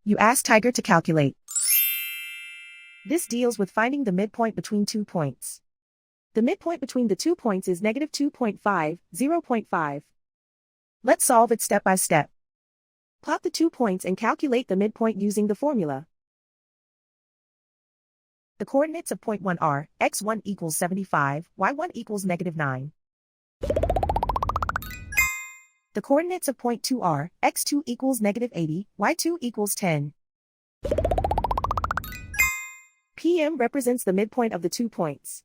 You ask Tiger to calculate. This deals with finding the midpoint between 2 points. The midpoint between the 2 points is negative 2.5, 0.5. Let's solve it step by step. Plot the 2 points and calculate the midpoint using the formula. The coordinates of point 1 are, x1 equals 75, y1 equals negative 9. The coordinates of point 2 are, x2 equals negative 80, y2 equals 10. PM represents the midpoint of the 2 points.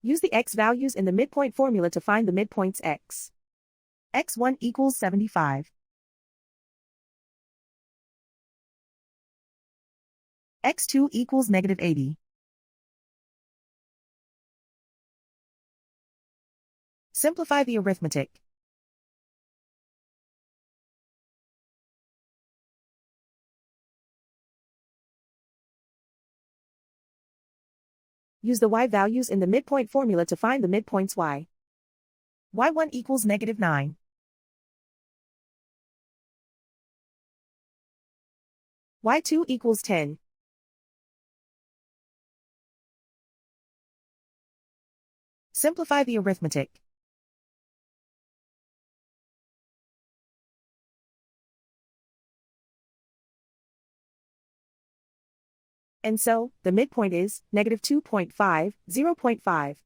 Use the x values in the midpoint formula to find the midpoints x. x1 equals 75. x2 equals negative 80. Simplify the arithmetic. Use the y values in the midpoint formula to find the midpoints y. y1 equals negative 9. y2 equals 10. Simplify the arithmetic. And so, the midpoint is negative 2.5, 0.5.